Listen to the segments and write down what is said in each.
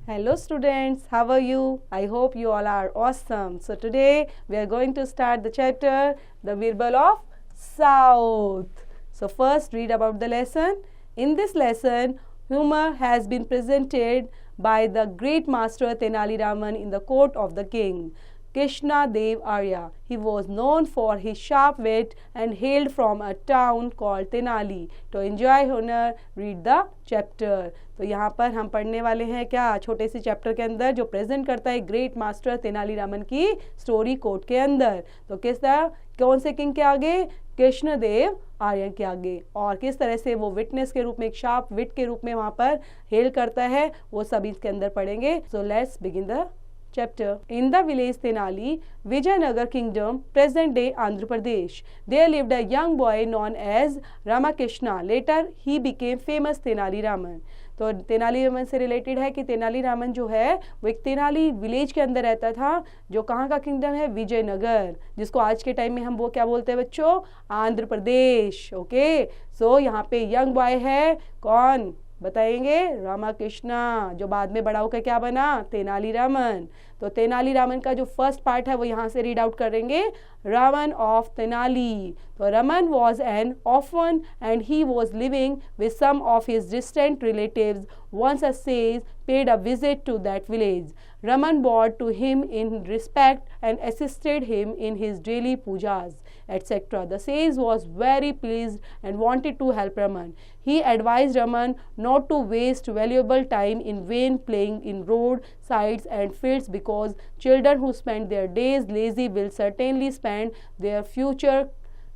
Hello students, how are you? I hope you all are awesome. So today we are going to start the chapter The Birbal of South. So first read about the lesson. In this lesson, humor has been presented by the great master Tenali Raman in the court of the king, Krishna Dev Arya. He was known for his sharp wit and hailed from a town called Tenali. To enjoy honor, read the chapter. तो यहाँ पर हम पढ़ने वाले हैं क्या छोटे से चैप्टर के अंदर जो प्रेजेंट करता है ग्रेट मास्टर तेनाली रामन की स्टोरी कोर्ट के अंदर। तो किस तरह कौन से किंग के आगे? कृष्णदेव आर्य के आगे। और किस तरह से वो विटनेस के रूप में एक शार्प विट के रूप में वहाँ पर हेल करता है वो सब इसके अंदर पढ़ेंगे। So let's begin the chapter. In the village Tenali, Vijayanagar kingdom, present day Andhra Pradesh, there lived a young boy known as Ramakrishna. Later he became famous Tenali Raman. तो तेनाली रामन से रिलेटेड है कि तेनाली रामन जो है वो एक तेनाली विलेज के अंदर रहता था जो कहाँ का किंगडम है? विजयनगर, जिसको आज के टाइम में हम वो क्या बोलते हैं बच्चों? आंध्र प्रदेश। ओके, सो यहाँ पे यंग बॉय है कौन बताएंगे? रामाकृष्णा, जो बाद में बड़ा होकर क्या बना? तेनाली रामन। तो तेनाली रामन का जो फर्स्ट पार्ट है वो यहाँ से रीड आउट करेंगे, रावण ऑफ तेनाली। तो Raman was an orphan and he was living with some of his distant relatives. Once a sage paid a visit to that village. Raman bowed to him in respect and assisted him in his daily pujas, etc. The sage was very pleased and wanted to help Raman. He advised Raman not to waste valuable time in vain playing in road sides and fields because children who spend their days lazy will certainly spend their future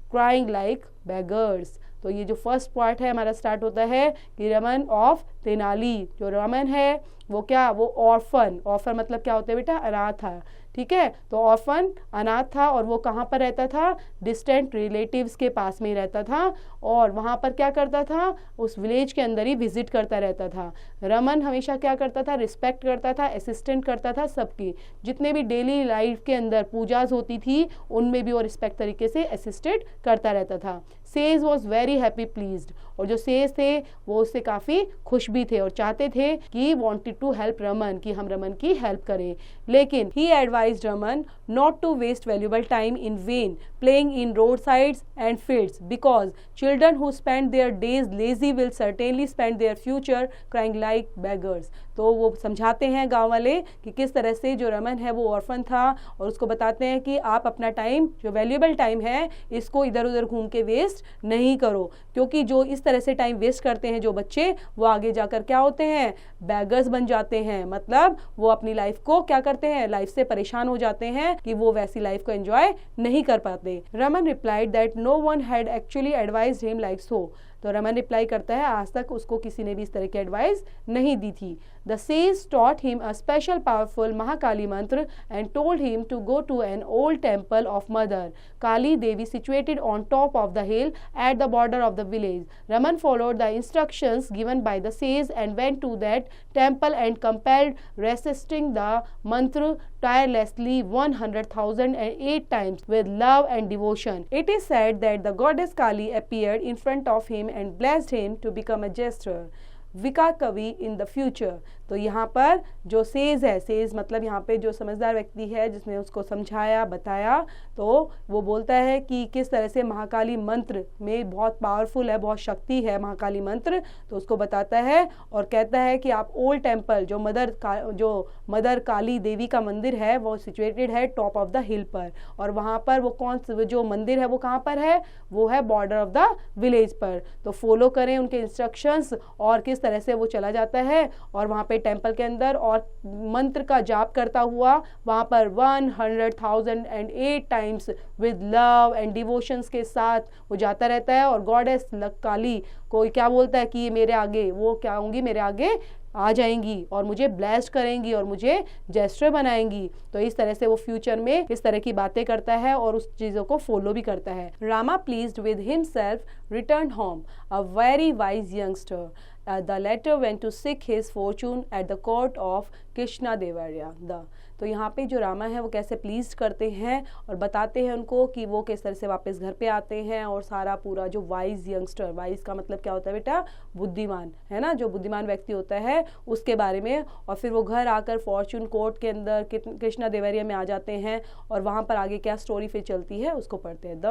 crying like beggars. तो ये जो first part है हमारा start होता है कि Raman of Tenali. जो रमन है वो क्या? वो ऑर्फन। ऑर्फन मतलब क्या होता है बेटा? अनाथ था। ठीक है, तो ऑर्फन अनाथ था और वो कहाँ पर रहता था? डिस्टेंट रिलेटिव्स के पास में ही रहता था और वहाँ पर क्या करता था? उस विलेज के अंदर ही विजिट करता रहता था। रमन हमेशा क्या करता था? रिस्पेक्ट करता था, असिस्टेंट करता था सबकी, जितने भी डेली लाइफ के अंदर पूजाज होती थी उनमें भी वो रिस्पेक्ट तरीके से असिस्टेड करता रहता था। Says was very happy pleased, और जो सेज थे वो उससे काफ़ी खुश भी थे और चाहते थे कि वांटेड टू हेल्प रमन, कि हम रमन की हेल्प करें। लेकिन he advised Raman not to waste valuable time in vain playing in roadsides and fields because children who spend their days lazy will certainly spend their future crying like beggars. तो वो समझाते हैं गांव वाले कि किस तरह से जो रमन है वो ऑर्फन था और उसको बताते हैं कि आप अपना टाइम जो वैल्यूएबल टाइम है इसको इधर उधर घूम के वेस्ट नहीं करो, क्योंकि जो इस तरह से टाइम वेस्ट करते हैं जो बच्चे वो आगे जाकर क्या होते हैं? बैगर्स बन जाते हैं। मतलब वो अपनी लाइफ को क्या करते हैं? लाइफ से परेशान हो जाते हैं कि वो वैसी लाइफ को एंजॉय नहीं कर पाते। Raman replied that no one had actually advised him like so. तो रमन रिप्लाई करता है आज तक उसको किसी ने भी इस तरह की एडवाइस नहीं दी थी। The sage taught him a special powerful Mahakali mantra and told him to go to an old temple of Mother Kali Devi situated on top of the hill at the border of the village. Raman followed the instructions given by the sage and went to that temple and compelled reciting the mantra tirelessly 100,008 times with love and devotion. It is said that the goddess Kali appeared in front of him and blessed him to become a jester, विका कवि in the future. तो यहाँ पर जो says है, says मतलब यहाँ पे जो समझदार व्यक्ति है जिसने उसको समझाया बताया, तो वो बोलता है कि किस तरह से महाकाली मंत्र में बहुत पावरफुल है, बहुत शक्ति है महाकाली मंत्र। तो उसको बताता है और कहता है कि आप ओल्ड टेम्पल जो मदर काली देवी का मंदिर है वो सिचुएटेड है टॉप ऑफ द हिल पर, और वहाँ पर वो जो मंदिर है वो कहाँ पर है? वो है बॉर्डर ऑफ द विलेज पर। तो फॉलो करें उनके इंस्ट्रक्शंस और किस तरह से वो चला जाता है और वहाँ पे टेम्पल के अंदर और मंत्र का जाप करता हुआ वहाँ पर 100,008 times with love and devotions के साथ वो जाता रहता है। और गॉडेस काली को क्या बोलता है कि मेरे आगे वो क्या होंगी? मेरे आगे आ जाएंगी और मुझे ब्लेस्ड करेंगी और मुझे जेस्टर बनाएंगी। तो इस तरह से वो फ्यूचर में इस तरह की बातें करता है और उस चीज़ों को फॉलो भी करता है। Rama pleased with himself return home a very wise youngster. The latter went to seek his fortune at the court of Krishna Devarya. तो यहाँ पे जो रामा है वो कैसे प्लीज करते हैं और बताते हैं उनको कि वो किस तरह से वापस घर पे आते हैं, और सारा पूरा जो वाइज यंगस्टर, वाइज का मतलब क्या होता है बेटा, बुद्धिमान, है ना, जो बुद्धिमान व्यक्ति होता है उसके बारे में। और फिर वो घर आकर फॉर्चून कोर्ट के अंदर कृष्णा देवरिया में आ जाते हैं, और वहां पर आगे क्या स्टोरी फिर चलती है उसको पढ़ते हैं।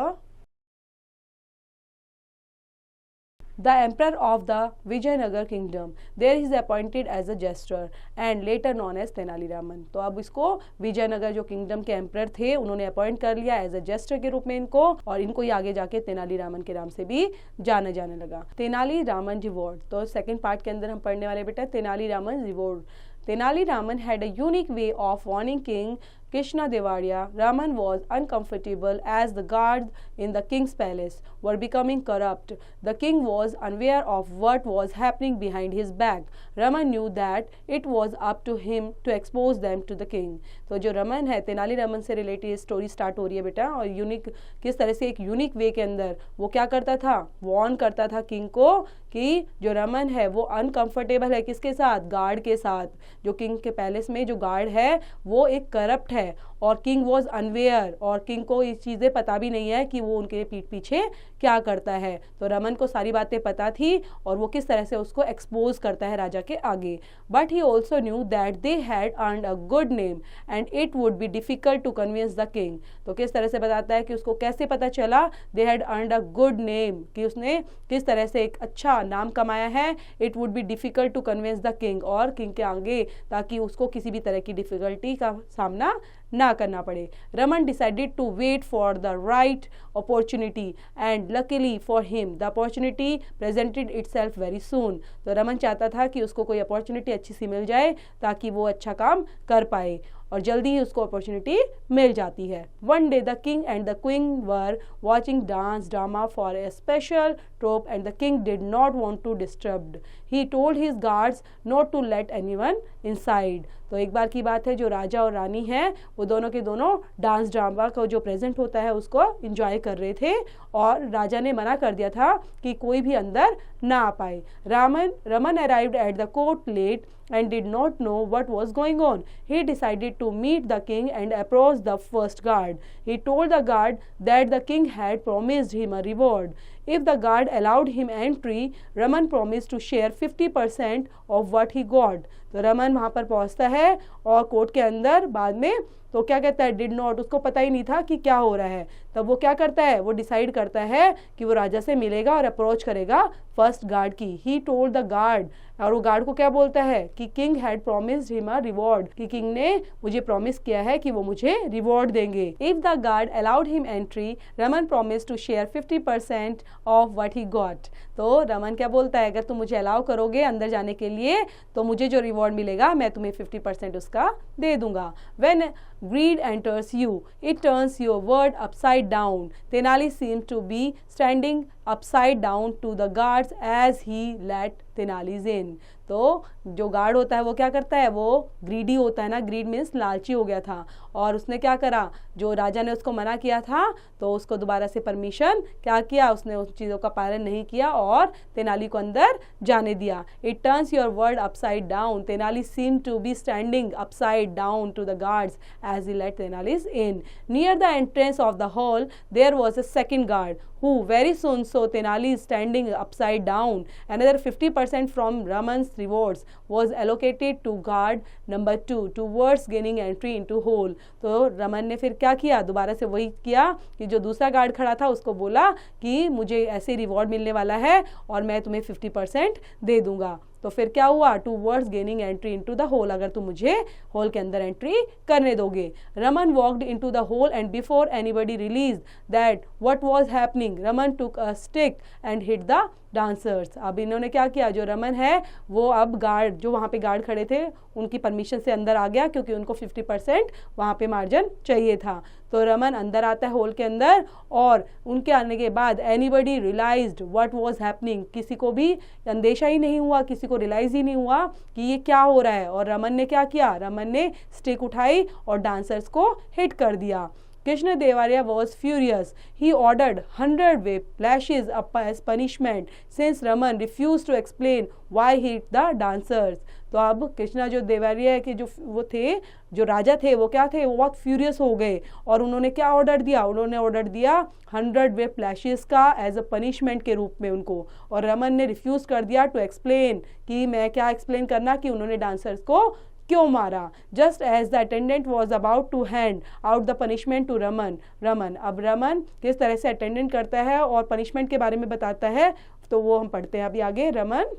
The emperor of the Vijayanagar kingdom, there he is appointed as a jester and later known as Tenali Raman. तो अब इसको विजयनगर जो किंगडम के एम्प्रर थे उन्होंने अपॉइंट कर लिया एज अ जेस्टर के रूप में इनको, और इनको ही आगे जाके तेनाली रामन के नाम से भी जाना जाने लगा। तेनाली रामन रिवॉर्ड, तो सेकंड पार्ट के अंदर हम पढ़ने वाले बेटा Tenali Raman reward. Tenali Raman had a unique way of warning King Krishna Devaria. Raman was uncomfortable as the guards in the king's palace were becoming corrupt. The king was unaware of what was happening behind his back. Raman knew that it was up to him to expose them to the king. तो जो रमन है, तेनाली रामन से related story start हो रही है बेटा, और unique किस तरह से एक यूनिक वे के अंदर वो क्या करता था, वॉर्न करता था किंग को कि जो रमन है वो अनकंफर्टेबल है किसके साथ, गार्ड के साथ। जो किंग के पैलेस में जो गार्ड है वो एक करप्ट है, और किंग वॉज अनवेयर, और किंग को ये चीज़ें पता भी नहीं है कि वो उनके पीठ पीछे क्या करता है। तो रमन को सारी बातें पता थी और वो किस तरह से उसको एक्सपोज करता है राजा के आगे। But he also knew that they had earned a good name and it would be difficult to convince the king. तो किस तरह से बताता है कि उसको कैसे पता चला, दे had earned a good name, कि उसने किस तरह से एक अच्छा नाम कमाया है। It would be difficult to convince the king, और किंग के आगे, ताकि उसको किसी भी तरह की डिफिकल्टी का सामना ना करना पड़े। Raman decided to wait for the right opportunity and luckily for him the opportunity presented itself very soon. तो रमन चाहता था कि उसको कोई अपॉर्चुनिटी अच्छी सी मिल जाए ताकि वो अच्छा काम कर पाए, और जल्दी ही उसको अपॉर्चुनिटी मिल जाती है। One day the king and the queen were watching dance drama for a special troupe and the king did not want to disturb. He told his guards not to let anyone inside. तो एक बार की बात है, जो राजा और रानी हैं वो दोनों के दोनों डांस ड्रामा का जो प्रेजेंट होता है उसको एंजॉय कर रहे थे, और राजा ने मना कर दिया था कि कोई भी अंदर ना आ पाए। Raman arrived at the court late and did not know what was going on. He decided to meet the king and approach the first guard. He told the guard that the king had promised him a reward. If the guard allowed him entry, Raman promised to share 50% of what he got. तो रमन वहाँ पर पहुँचता है और court के अंदर बाद में तो क्या कहता है, डिड नॉट, उसको पता ही नहीं था कि क्या हो रहा है। तब वो क्या करता है, वो डिसाइड करता है कि वो राजा से मिलेगा और अप्रोच करेगा फर्स्ट गार्ड की। ही टोल्ड द गार्ड, और वो गार्ड को क्या बोलता है कि king had promised him a reward, कि किंग ने मुझे प्रॉमिस किया है कि वो मुझे रिवॉर्ड देंगे। If the guard allowed him entry, Raman promise to share 50% of what he got. तो रमन क्या बोलता है, अगर तुम मुझे अलाउ करोगे अंदर जाने के लिए तो मुझे जो रिवॉर्ड मिलेगा मैं तुम्हें 50% उसका दे दूंगा। When greed enters you, it turns your world upside down. Tenali seems to be standing upside down to the guards as he let Tenalis in. तो जो गार्ड होता है वो क्या करता है, वो ग्रीडी होता है ना, ग्रीड मीन्स लालची हो गया था, और उसने क्या करा, जो राजा ने उसको मना किया था तो उसको दोबारा से परमिशन क्या किया, उसने उस चीज़ों का पालन नहीं किया और तेनाली को अंदर जाने दिया। It turns your world upside down, Tenali seem to be standing upside down to the guards as he let Tenalis in. Near the entrance of the hall, there was a second guard who very soon saw Tenalis standing upside down. Another 50% from Raman's rewards was allocated to guard number 2 towards gaining entry into hall. तो रमन ने फिर क्या किया, दोबारा से वही किया कि जो दूसरा गार्ड खड़ा था उसको बोला कि मुझे ऐसे रिवॉर्ड मिलने वाला है और मैं तुम्हें 50% दे दूंगा। तो फिर क्या हुआ, towards gaining entry into the hall, अगर तुम मुझे होल के अंदर एंट्री करने दोगे। Raman walked into the hall and before anybody realised that what was happening, Raman took a stick and hit the dancers. अब इन्होंने क्या किया, जो रमन है वो अब गार्ड, जो वहाँ पे गार्ड खड़े थे उनकी परमिशन से अंदर आ गया, क्योंकि उनको 50% वहाँ पे मार्जिन चाहिए था। तो रमन अंदर आता है होल के अंदर, और उनके आने के बाद anybody realised what was happening, किसी को भी अंदेशा ही नहीं हुआ, किसी को रियलाइज ही नहीं हुआ कि ये क्या हो रहा है। और रमन ने क्या किया, रमन ने स्टिक उठाई और डांसर्स को हिट कर दिया। Krishna Devaraya was furious. He ordered 100 whip lashes up as punishment since Raman refused to explain why he hit the dancers. तो अब कृष्णा जो देवरिया के जो वो थे, जो राजा थे, वो क्या थे, वो बहुत फ्यूरियस हो गए और उन्होंने क्या ऑर्डर दिया, उन्होंने ऑर्डर दिया 100 whip lashes का एज अ पनिशमेंट के रूप में उनको, और रमन ने रिफ्यूज़ कर दिया टू एक्सप्लेन कि मैं क्या एक्सप्लेन करना कि उन्होंने डांसर्स को क्यों मारा. Just as the attendant was about to hand out the punishment to Raman. अब रमन किस तरह से अटेंडेंट करता है और पनिशमेंट के बारे में बताता है, तो वो हम पढ़ते हैं अभी आगे. Raman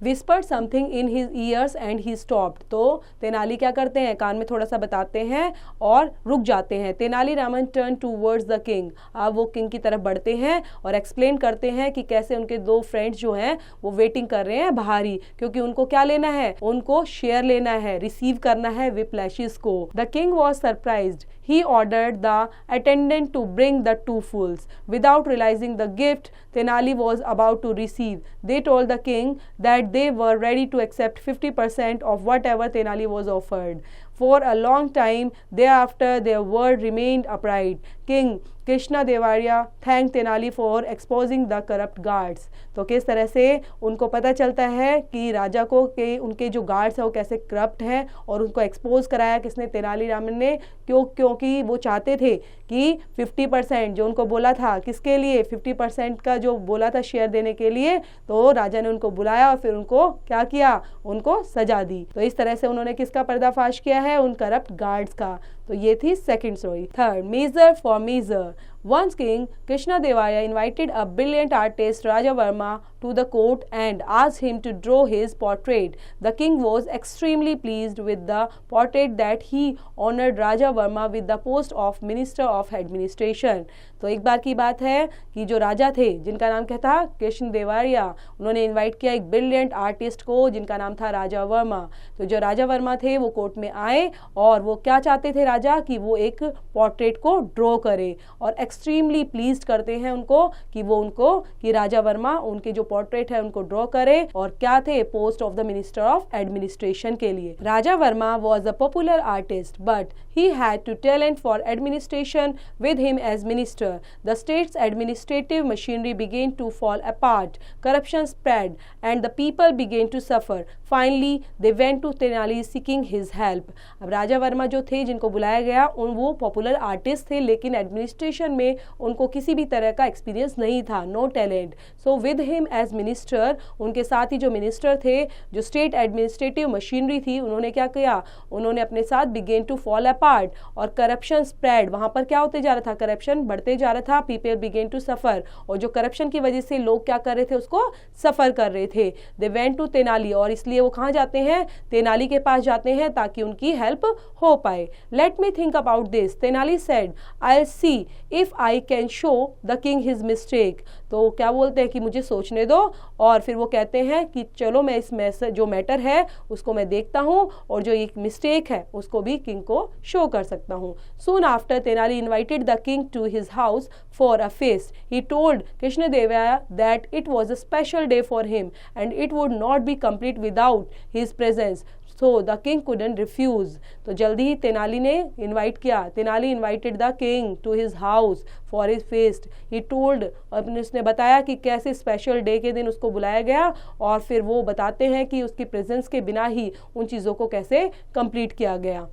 whispered something in his ears and he stopped. तो तेनाली क्या करते हैं, कान में थोड़ा सा बताते हैं और रुक जाते हैं. Tenali Raman turn towards the king. अब वो किंग की तरफ बढ़ते हैं और एक्सप्लेन करते हैं कि कैसे उनके दो फ्रेंड्स जो हैं वो वेटिंग कर रहे हैं बाहर ही, क्योंकि उनको क्या लेना है, उनको शेयर लेना है, रिसीव करना है whip lashes को. The king was surprised. He ordered the attendant to bring the two fools. Without realizing the gift Tenali was about to receive, they told the king that they were ready to accept 50% of whatever Tenali was offered. For a long time thereafter their word remained upright. King Krishna Devaraya thanked Tenali for exposing the corrupt guards. तो किस तरह से उनको पता चलता है कि राजा को कि उनके जो गार्ड्स हैं वो कैसे करप्ट हैं, और उनको एक्सपोज कराया किसने, तेनालीरामन ने. क्योंकि वो चाहते थे कि 50% जो उनको बोला था, किसके लिए, 50% का जो बोला था शेयर देने के लिए, तो राजा ने उनको बुलाया और फिर उनको क्या किया, उनको सजा दी. तो इस तरह से उन्होंने किसका पर्दाफाश किया है, उन करप्ट गार्ड्स का. तो ये थी second story. Third, measure for measure. Once King Krishna Devaraya invited a brilliant artist Raja Varma to the court and asked him to draw his portrait. The king was extremely pleased with the portrait that he honored Raja Varma with the post of Minister of Administration. तो एक बार की बात है कि जो राजा थे जिनका नाम क्या था, कृष्ण देवरिया, उन्होंने इनवाइट किया एक ब्रिलियंट आर्टिस्ट को जिनका नाम था राजा वर्मा. तो जो राजा वर्मा थे वो कोर्ट में आए और वो क्या चाहते थे राजा, कि वो एक पोर्ट्रेट को ड्रॉ करे, और एक्सट्रीमली प्लीज्ड करते हैं उनको कि वो उनको कि राजा वर्मा उनके जो पोर्ट्रेट है उनको ड्रॉ करे, और क्या थे, post of the minister of administration के लिए. Raja Varma was a popular artist but he had to talent for administration with him as minister. The state's administrative machinery began to fall apart. Corruption spread and the people began to suffer. Finally, they went to Tenali seeking his help. अब राजा वर्मा जो थे जिनको बुलाया गया वो popular artist थे, लेकिन administration में उनको किसी भी तरह का एक्सपीरियंस नहीं था, no talent. So with him as minister, उनके साथ ही जो मिनिस्टर थे, जो स्टेट एडमिनिस्ट्रेटिव मशीनरी थी, उन्होंने क्या किया, उन्होंने अपने साथ बिगेन टू फॉल अपार्ट, और करप्शन स्प्रेड, वहां पर क्या होते जा रहा था, करप्शन बढ़ते जा रहा था. पीपल बिगेन टू सफर, और जो करप्शन की वजह से लोग क्या कर रहे थे, उसको सफर कर रहे थे. दे वेंट टू तेनाली, और इसलिए वो कहाँ जाते हैं, तेनाली के पास जाते हैं ताकि उनकी हेल्प हो पाए. Let me think about this, Tenali said, I see if I can show the king his mistake. तो क्या बोलते हैं कि मुझे सोचने दो, और फिर वो कहते हैं कि चलो मैं इस जो मैटर है उसको मैं देखता हूँ, और जो एक मिस्टेक है उसको भी किंग को शो कर सकता हूँ. Soon after, Tenali invited the king to his house for a feast. He told Krishnadevaya that it was a special day for him and it would not be complete without his presence. So the king couldn't refuse. तो जल्दी ही तेनाली ने invite किया. Tenali invited the king to his house for his feast. He told, अपने उसने बताया कि कैसे special day के दिन उसको बुलाया गया, और फिर वो बताते हैं कि उसकी प्रेजेंस के बिना ही उन चीज़ों को कैसे कंप्लीट किया गया.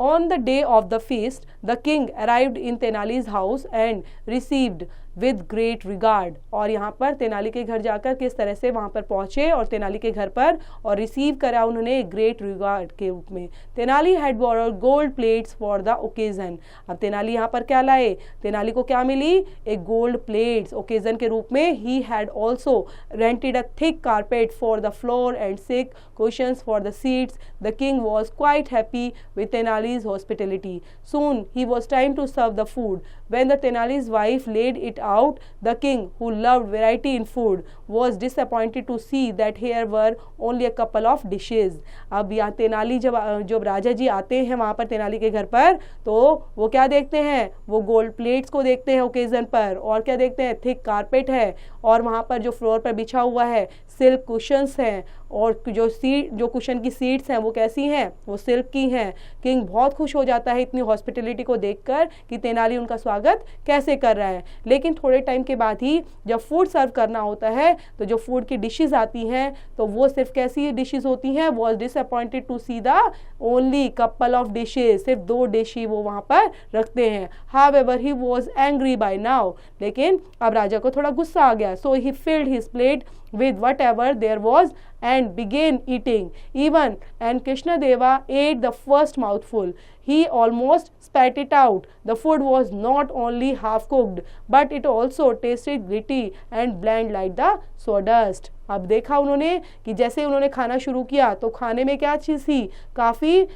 On the day of the feast, the king arrived in Tenali's house and received with great regard. और यहाँ पर तेनाली के घर जाकर किस तरह से वहाँ पर पहुँचे और तेनाली के घर पर और रिसीव करा उन्होंने ग्रेट रिगार्ड के रूप में. Tenali had borrowed gold plates for the occasion. अब तेनाली यहाँ पर क्या लाए, तेनाली को क्या मिली, एक गोल्ड प्लेट्स ओकेजन के रूप में. He had also rented a thick carpet for the floor and sick cushions for the seats. The king was quite happy with Tenali's hospitality. Soon he was trying to serve the food. When the Tenali's wife laid it out, the king, who loved variety in food, was disappointed to see that here were only a couple of dishes. अब यहाँ तेनाली जब राजा जी आते हैं वहाँ पर तेनाली के घर पर, तो वो क्या देखते हैं, वो गोल्ड प्लेट्स को देखते हैं ओकेजन पर, और क्या देखते हैं, थिक कारपेट है, और वहाँ पर जो फ्लोर पर बिछा हुआ है सिल्क कुशंस हैं, और जो कुशन की सीट्स हैं वो कैसी हैं, वो सिल्क की हैं। किंग बहुत खुश हो जाता है इतनी हॉस्पिटलिटी को देखकर कि तेनाली उनका स्वागत कैसे कर रहा है। लेकिन थोड़े टाइम के बाद ही जब फूड सर्व करना होता है तो जो फूड की डिशेज आती हैं तो वो सिर्फ कैसी डिशेज होती हैं, was disappointed to see the only couple of dishes, सिर्फ 2 डिश ही वो वहां पर रखते हैं। However he was angry by now, लेकिन अब राजा को थोड़ा गुस्सा आ गया। So he filled his plate with whatever there was and began eating. Even and Krishnadeva ate the first mouthful. He almost spat it out. The food was not only half cooked but it also tasted gritty and bland like the sawdust. अब देखा उन्होंने कि जैसे उन्होंने खाना शुरू किया तो खाने में क्या चीज़ थी, काफ़ी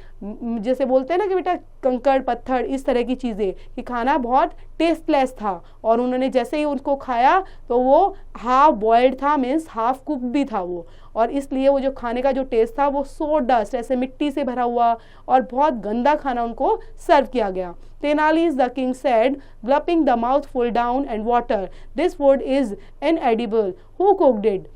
जैसे बोलते हैं ना कि बेटा कंकड़ पत्थर, इस तरह की चीज़ें, कि खाना बहुत टेस्टलेस था। और उन्होंने जैसे ही उनको खाया तो वो हाफ बॉइल्ड था, मीन्स हाफ कुक भी था वो, और इसलिए वो जो खाने का जो टेस्ट था वो सो डस्ट, ऐसे मिट्टी से भरा हुआ और बहुत गंदा खाना उनको सर्व किया गया। Tenalis the king said, gulping the mouthful down and water, this food is inedible. Who cooked it?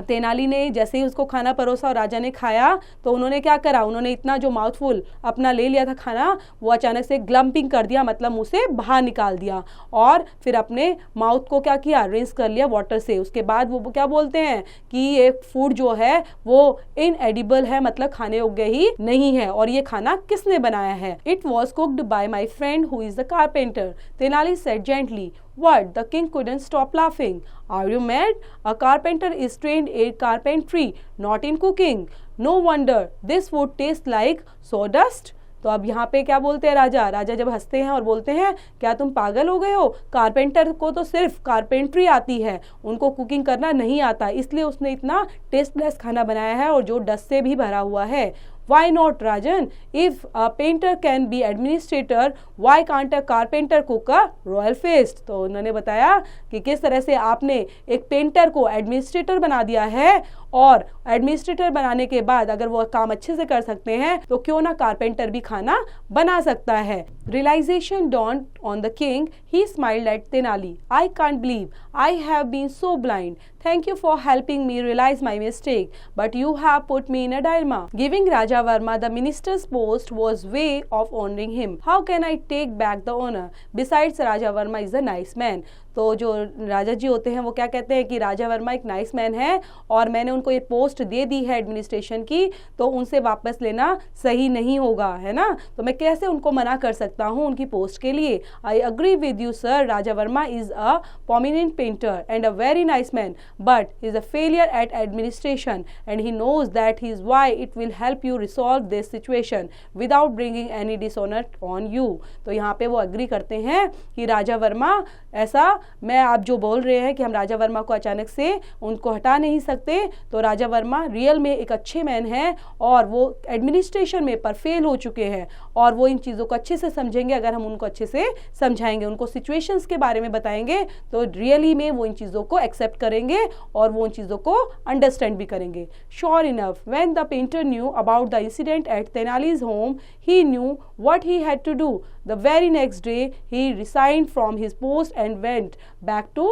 Tenali ने जैसे ही उसको खाना परोसा और राजा ने खाया तो उन्होंने क्या करा, उन्होंने इतना जो माउथफुल अपना ले लिया था खाना वो अचानक से ग्लम्पिंग कर दिया, मतलब मुंह से बाहर निकाल दिया, और फिर अपने माउथ को क्या किया, रिंस कर लिया वाटर से। उसके बाद वो क्या बोलते हैं कि ये फूड जो है वो इनएडिबल है, मतलब खाने योग्य ही नहीं है, और ये खाना किसने बनाया है। It was cooked bye my friend who is the carpenter, Tenali said gently. What? The king couldn't stop laughing. Are you mad? A carpenter is trained in carpentry, not in cooking. No wonder this food tastes like sawdust. तो अब यहाँ पे क्या बोलते हैं राजा जब हंसते हैं और बोलते हैं क्या तुम पागल हो गए हो, कारपेंटर को तो सिर्फ कारपेंट्री आती है, उनको कुकिंग करना नहीं आता, इसलिए उसने इतना टेस्टलेस खाना बनाया है और जो डस्ट से भी भरा हुआ है। Why not, Rajan? If a painter can be administrator, why can't a carpenter cook a royal feast? तो उन्होंने बताया कि किस तरह से आपने एक पेंटर को एडमिनिस्ट्रेटर बना दिया है, और एडमिनिस्ट्रेटर बनाने के बाद अगर वो काम अच्छे से कर सकते हैं तो क्यों ना कारपेंटर भी खाना बना सकता है। Realization dawned on the king. He smiled at Tenali. I can't believe I have been so blind. Thank you for helping me realize my mistake, but you have put me in a dilemma. Giving Raja Varma the minister's post was way of honoring him. How can I take back the honor? Besides, Raja Varma is a nice man. तो जो राजा जी होते हैं वो क्या कहते हैं कि राजा वर्मा एक नाइस मैन है और मैंने उनको ये पोस्ट दे दी है एडमिनिस्ट्रेशन की, तो उनसे वापस लेना सही नहीं होगा, है ना। तो मैं कैसे उनको मना कर सकता हूँ उनकी पोस्ट के लिए। I agree with you sir, Raja Verma is a prominent painter and a very nice man, but he is a failure at administration and he knows that is why it will help you resolve this situation without bringing any dishonor on you. तो यहाँ पे वो agree करते हैं कि राजा वर्मा ऐसा, मैं आप जो बोल रहे हैं कि हम राजा वर्मा को अचानक से उनको हटा नहीं सकते, तो राजा वर्मा रियल में एक अच्छे मैन हैं और वो एडमिनिस्ट्रेशन में पर फेल हो चुके हैं, और वो इन चीज़ों को अच्छे से समझेंगे अगर हम उनको अच्छे से समझाएंगे, उनको सिचुएशंस के बारे में बताएंगे, तो रियली में वो इन चीज़ों को एक्सेप्ट करेंगे और वो उन चीज़ों को अंडरस्टैंड भी करेंगे। Sure enough, when the painter knew about the incident at Tenali's home, he knew what he had to do. The very next day he resigned from his post and went back to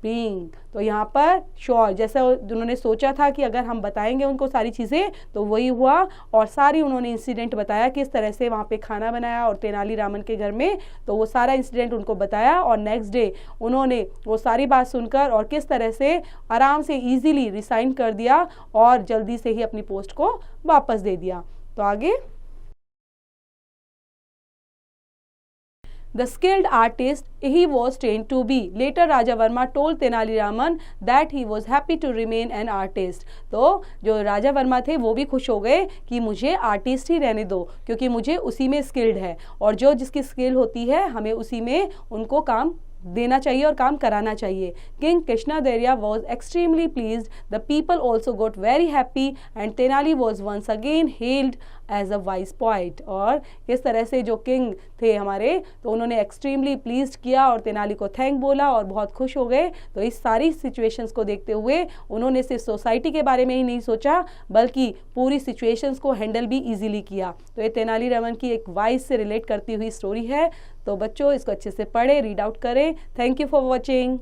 being. तो यहाँ पर sure, जैसे उन्होंने सोचा था कि अगर हम बताएंगे उनको सारी चीज़ें तो वही हुआ, और सारी उन्होंने इंसिडेंट बताया किस तरह से वहाँ पे खाना बनाया और तेनाली रामन के घर में, तो वो सारा इंसिडेंट उनको बताया, और नेक्स्ट डे उन्होंने वो सारी बात सुनकर और किस तरह से आराम से ईजीली रिसाइन कर दिया और जल्दी से ही अपनी पोस्ट को वापस दे दिया। तो आगे, the skilled artist he was trained to be. Later Raja Varma told Tenali Raman that he was happy to remain an artist. तो जो राजा वर्मा थे वो भी खुश हो गए कि मुझे आर्टिस्ट ही रहने दो, क्योंकि मुझे उसी में स्किल्ड है, और जो जिसकी स्किल होती है हमें उसी में उनको काम देना चाहिए और काम कराना चाहिए। King Krishnadevaraya was extremely pleased, the people also got very happy and Tenali was once again held as a wise point. और इस तरह से जो किंग थे हमारे, तो उन्होंने एक्सट्रीमली प्लीज्ड किया और तेनाली को थैंक बोला और बहुत खुश हो गए। तो इस सारी सिचुएशंस को देखते हुए उन्होंने सिर्फ सोसाइटी के बारे में ही नहीं सोचा, बल्कि पूरी सिचुएशंस को हैंडल भी इजीली किया। तो ये तेनाली रामन की एक वाइस से रिलेट करती हुई स्टोरी है। तो बच्चों इसको अच्छे से पढ़ें, रीड आउट करें। Thank you for watching.